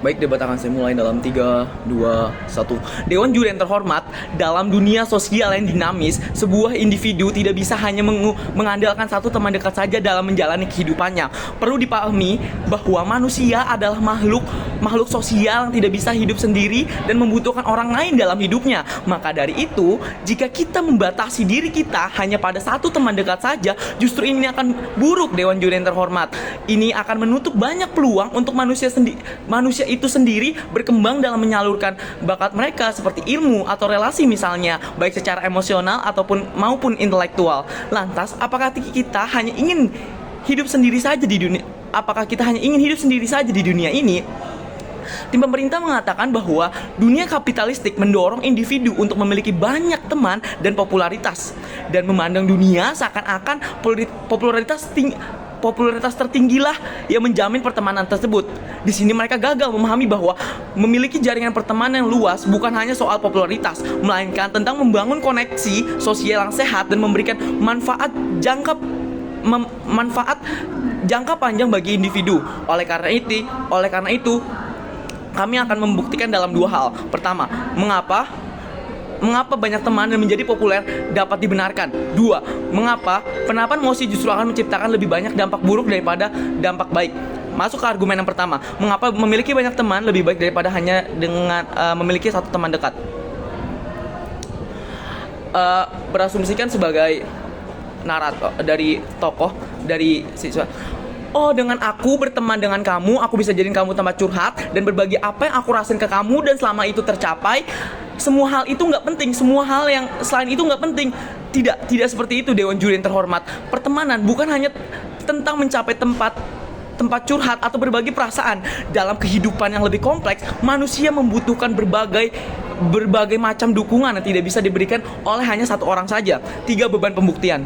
Baik, debat akan saya mulai dalam 3, 2, 1. Dewan juri yang terhormat, dalam dunia sosial yang dinamis, sebuah individu tidak bisa hanya mengandalkan satu teman dekat saja dalam menjalani kehidupannya. Perlu dipahami bahwa manusia adalah makhluk sosial yang tidak bisa hidup sendiri dan membutuhkan orang lain dalam hidupnya. Maka dari itu, jika kita membatasi diri kita hanya pada satu teman dekat saja, justru ini akan buruk, Dewan juri yang terhormat. Ini akan menutup banyak peluang untuk manusia itu sendiri berkembang dalam menyalurkan bakat mereka seperti ilmu atau relasi misalnya, baik secara emosional maupun intelektual. Lantas, apakah kita hanya ingin hidup sendiri saja di dunia? Apakah kita hanya ingin hidup sendiri saja di dunia ini? Tim pemerintah mengatakan bahwa dunia kapitalistik mendorong individu untuk memiliki banyak teman dan popularitas, dan memandang dunia seakan-akan popularitas tertinggilah yang menjamin pertemanan tersebut. Di sini mereka gagal memahami bahwa memiliki jaringan pertemanan yang luas bukan hanya soal popularitas, melainkan tentang membangun koneksi sosial yang sehat dan memberikan manfaat jangka panjang bagi individu. Oleh karena itu, kami akan membuktikan dalam dua hal. Pertama, mengapa banyak teman dan menjadi populer dapat dibenarkan. Dua, mengapa penapan emosi justru akan menciptakan lebih banyak dampak buruk daripada dampak baik. Masuk ke argumen yang pertama, mengapa memiliki banyak teman lebih baik daripada hanya dengan memiliki satu teman dekat. Berasumsikan sebagai narator dari tokoh dari siswa. Oh, dengan aku berteman dengan kamu, aku bisa jadiin kamu tempat curhat dan berbagi apa yang aku rasain ke kamu, dan selama itu tercapai, semua hal itu nggak penting, semua hal yang selain itu nggak penting. Tidak seperti itu, Dewan juri yang terhormat. Pertemanan bukan hanya tentang mencapai tempat curhat atau berbagi perasaan. Dalam kehidupan yang lebih kompleks, manusia membutuhkan berbagai macam dukungan yang tidak bisa diberikan oleh hanya satu orang saja. 3 beban pembuktian.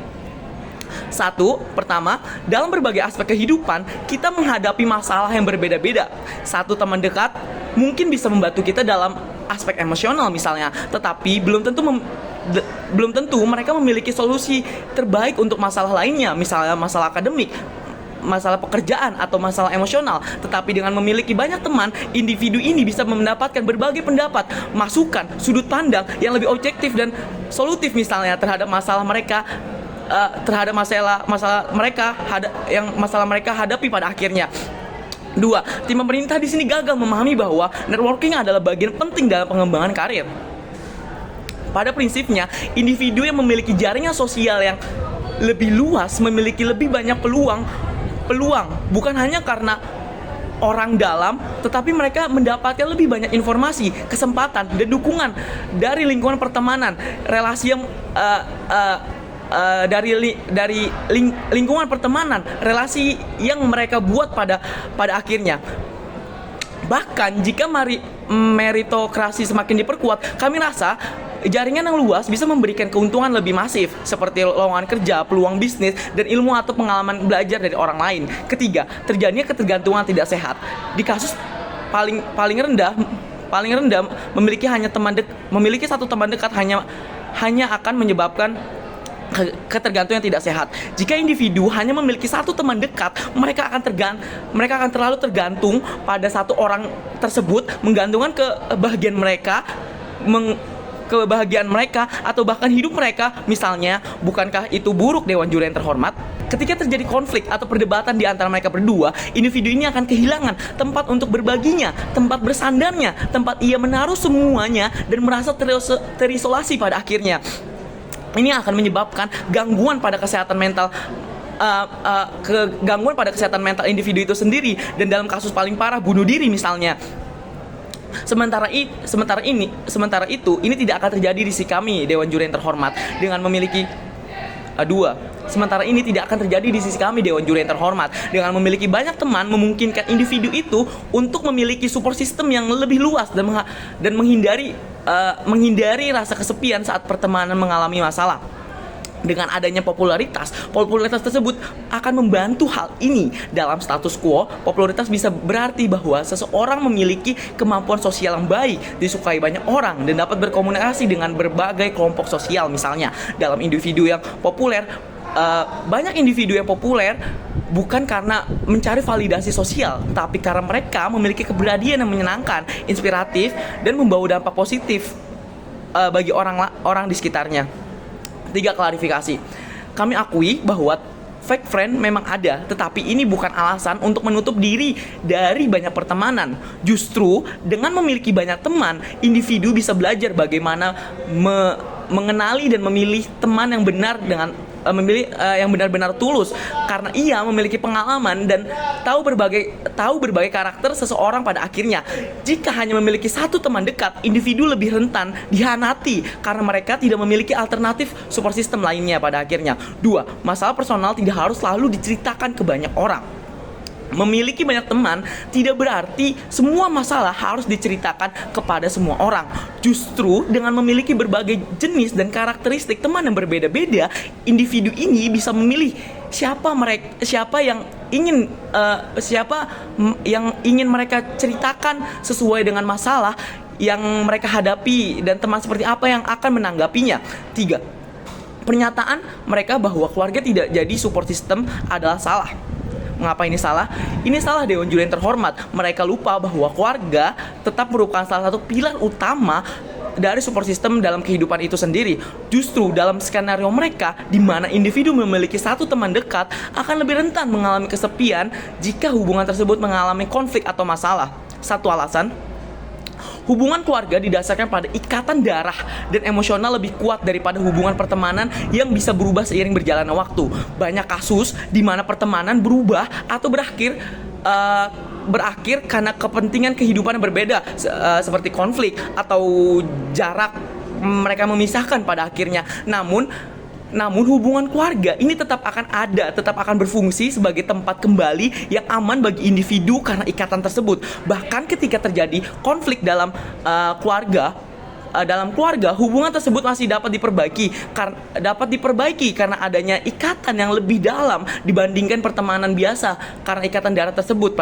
Pertama, dalam berbagai aspek kehidupan, kita menghadapi masalah yang berbeda-beda. Satu teman dekat mungkin bisa membantu kita dalam aspek emosional misalnya, tetapi belum tentu mereka memiliki solusi terbaik untuk masalah lainnya, misalnya masalah akademik, masalah pekerjaan, atau masalah emosional. Tetapi dengan memiliki banyak teman, individu ini bisa mendapatkan berbagai pendapat, masukan, sudut pandang yang lebih objektif dan solutif misalnya terhadap masalah mereka hadapi pada akhirnya. 2, tim pemerintah di sini gagal memahami bahwa networking adalah bagian penting dalam pengembangan karir. Pada prinsipnya, individu yang memiliki jaringan sosial yang lebih luas memiliki lebih banyak peluang, bukan hanya karena orang dalam, tetapi mereka mendapatkan lebih banyak informasi, kesempatan, dan dukungan dari lingkungan pertemanan, relasi yang lingkungan pertemanan, relasi yang mereka buat pada akhirnya. Bahkan jika meritokrasi semakin diperkuat, kami rasa jaringan yang luas bisa memberikan keuntungan lebih masif, seperti lowongan kerja, peluang bisnis, dan ilmu atau pengalaman belajar dari orang lain. 3, terjadinya ketergantungan tidak sehat. Di kasus paling rendah, memiliki satu teman dekat hanya akan menyebabkan ketergantungan yang tidak sehat. Jika individu hanya memiliki satu teman dekat, mereka akan terlalu tergantung pada satu orang tersebut, menggantungkan kebahagiaan mereka atau bahkan hidup mereka misalnya. Bukankah itu buruk, Dewan juri yang terhormat? Ketika terjadi konflik atau perdebatan di antara mereka berdua, individu ini akan kehilangan tempat untuk berbaginya, tempat bersandarnya, tempat ia menaruh semuanya dan merasa terisolasi pada akhirnya. Ini akan menyebabkan gangguan pada kesehatan mental individu itu sendiri, dan dalam kasus paling parah bunuh diri misalnya. Sementara itu ini tidak akan terjadi di sisi kami, Dewan juri yang terhormat, dengan memiliki Sementara ini tidak akan terjadi di sisi kami, Dewan juri yang terhormat. Dengan memiliki banyak teman, memungkinkan individu itu untuk memiliki support system yang lebih luas dan menghindari rasa kesepian saat pertemanan mengalami masalah. Dengan adanya popularitas tersebut akan membantu hal ini. Dalam status quo, popularitas bisa berarti bahwa seseorang memiliki kemampuan sosial yang baik, disukai banyak orang, dan dapat berkomunikasi dengan berbagai kelompok sosial. Misalnya, dalam individu yang populer, banyak individu yang populer bukan karena mencari validasi sosial, tapi karena mereka memiliki kepribadian yang menyenangkan, inspiratif, dan membawa dampak positif bagi orang di sekitarnya. 3, klarifikasi. Kami akui bahwa fake friend memang ada, tetapi ini bukan alasan untuk menutup diri dari banyak pertemanan. Justru dengan memiliki banyak teman, individu bisa belajar bagaimana mengenali dan memilih teman yang benar dengan yang benar-benar tulus, karena ia memiliki pengalaman dan tahu berbagai karakter seseorang. Pada akhirnya, jika hanya memiliki satu teman dekat, individu lebih rentan dihianati karena mereka tidak memiliki alternatif support system lainnya pada akhirnya. 2, masalah personal tidak harus selalu diceritakan ke banyak orang. Memiliki banyak teman tidak berarti semua masalah harus diceritakan kepada semua orang. Justru dengan memiliki berbagai jenis dan karakteristik teman yang berbeda-beda, individu ini bisa memilih siapa yang ingin mereka ceritakan sesuai dengan masalah yang mereka hadapi dan teman seperti apa yang akan menanggapinya. 3, pernyataan mereka bahwa keluarga tidak jadi support system adalah salah. Mengapa ini salah? Ini salah, Dewan Juri yang terhormat. Mereka lupa bahwa keluarga tetap merupakan salah satu pilar utama dari support system dalam kehidupan itu sendiri. Justru dalam skenario mereka, di mana individu memiliki satu teman dekat, akan lebih rentan mengalami kesepian jika hubungan tersebut mengalami konflik atau masalah. 1 alasan, hubungan keluarga didasarkan pada ikatan darah dan emosional lebih kuat daripada hubungan pertemanan yang bisa berubah seiring berjalannya waktu. Banyak kasus di mana pertemanan berubah atau berakhir karena kepentingan kehidupan yang berbeda, seperti konflik atau jarak mereka memisahkan pada akhirnya. Namun hubungan keluarga ini tetap akan berfungsi sebagai tempat kembali yang aman bagi individu karena ikatan tersebut. Bahkan ketika terjadi konflik dalam keluarga, hubungan tersebut masih dapat diperbaiki karena adanya ikatan yang lebih dalam dibandingkan pertemanan biasa karena ikatan darah tersebut